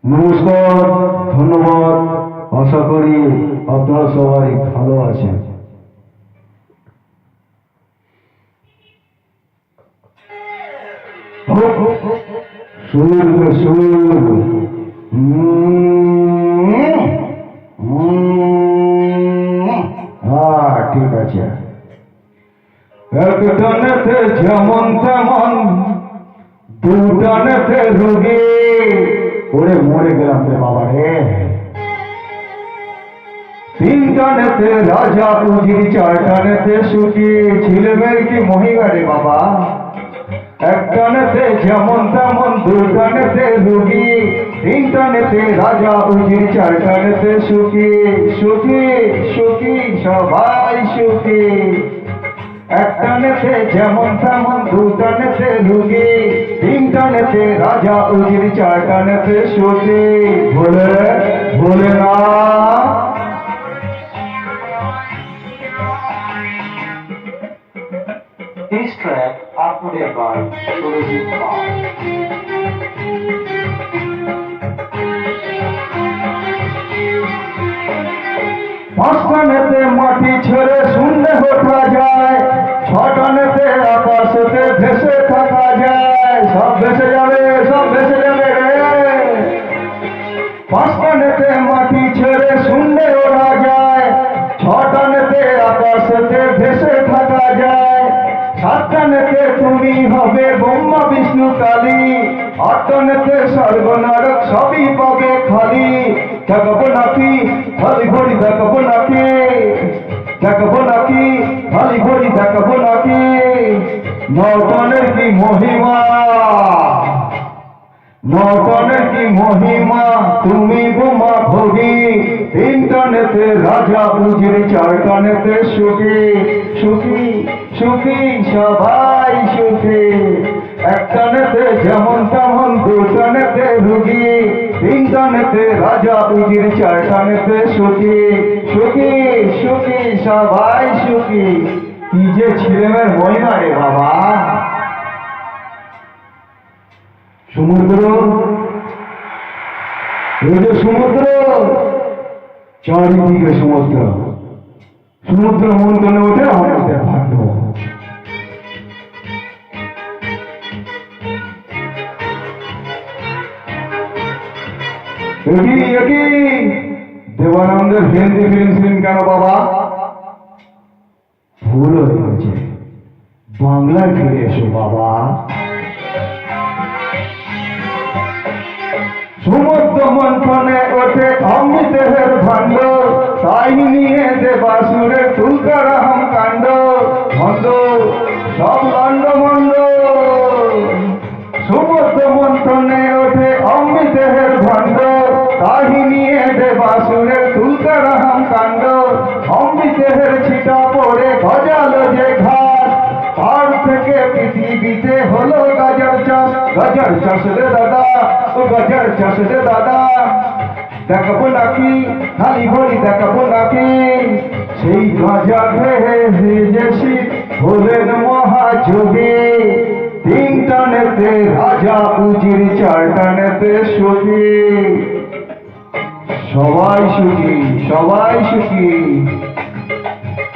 নমস্কার, ধন্যবাদ। আশা করি আপনারা সবাই ভালো আছেন। ঠিক আছে। একটানেতে যেমন তেমন, দুটানেতে রোগী। ওরে মরে গেলাম রে বাবা রে। তিনটানেতে রাজা উজির, চারটানেতে সুখী। ছিলেমের কি মহিমা রে বাবা। একটানেতে যেমন তেমন, দুটানেতে রোগী। তিনটানেতে রাজা উজির, চারটানেতে সুখী। সুখী সুখী সবাই সুখী। একটানেতে যেমন তেমন, দুটানেতে রোগী। তিনটানেতে রাজা উজির, চারটানেতে সুখী। বলে বলে না। This track uploaded by Surajit Pal. পাঁচটানেতে মাটি ছেড়ে শূন্য ওঠা যায়, ছটানেতে আকাশেতে ভেসে থাকা যায়। সব ভেসে যাবে, সব ভেসে যাবে রে। পাঁচটানেতে মাটি ছেড়ে শূন্য ওঠা যায়, ছটানেতে আকাশেতে ভেসে থাকা যায়। সাতটানেতে তুমি হবে ব্রহ্মা বিষ্ণু কালী, আটটানেতে স্বর্গ নরক সবই পাবে খালি। দেখবো নাকি খালি ঘড়ি, দেখবো নাকি, দেখবো নাকি খালি ঘড়ি, দেখবো নাকি। নটানের কি মহিমা, নটানের কি মহিমা, তুমি বোমা ভোগী। তিনটানেতে রাজা উজির, চারটানেতে সুখী। সুখী সুখী সবাই সুখী। একটানেতে যেমন তেমন, দুটানেতে রোগী। তিনটানেতে রাজা উজির, চারটানেতে সুখী। সুখী সুখী সবাই সুখী। কি যে ছিলেমের মহিমা রে বাবা। সমুদ্র, এই যে সমুদ্র, চারিদিকে সমুদ্র। সমুদ্র মন্থনে ওঠে আমাদের ভাগ্য। দেবানন্দের হিন্দি ফিল্ম কেন বাবা? ভুল হয়ে গেছে, বাংলায় ফিরে এসো বাবা। সমুদ্র মন্থনে ওঠে অমৃতের ভাণ্ড, তাই নিয়ে দেবাসুরে তুলকারাম কাণ্ড। ভণ্ড সব লণ্ড মণ্ড। সমুদ্র মন্থনে ওঠে অমৃতের ভাণ্ড, তাই নিয়ে দেবাসুরে তুলকারাম কাণ্ড। অমৃতের ছিটা পড়ে গজালো যে ঘাট, তার থেকে পৃথিবীতে হলো গাজর চাষ। গাজর চাষ রে দাদা, ও গাজর চাষ রে দাদা। দেখবো নাকি খালি ভরি, দেখবো নাকি। সেই গাজর ভেজেছি হলেন মহাযোগী। তিনটানেতে রাজা উজির, চারটানেতে সুখী। সবাই সুখী, সবাই সুখী।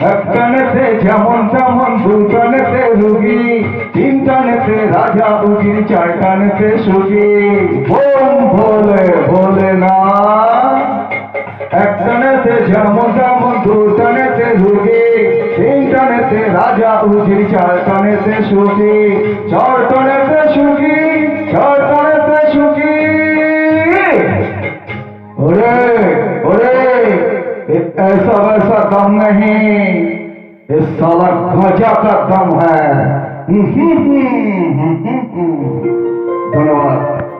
একটানেতে যেমন তেমন, দুটানেতে রোগী। তিনটানেতে রাজা উজির, চারটানেতে সুখী। বোম বলে বলে না। একটানেতে যেমন তেমন, দুটানেতে রোগী। তিনটানেতে রাজা উজির, চারটানেতে সুখী। চারটানেতে সুখী, চারটানেতে সুখী। ওরে ওরে, ऐसा वैसा दम नहीं, इस साला गजा का दम है। धन्यवाद।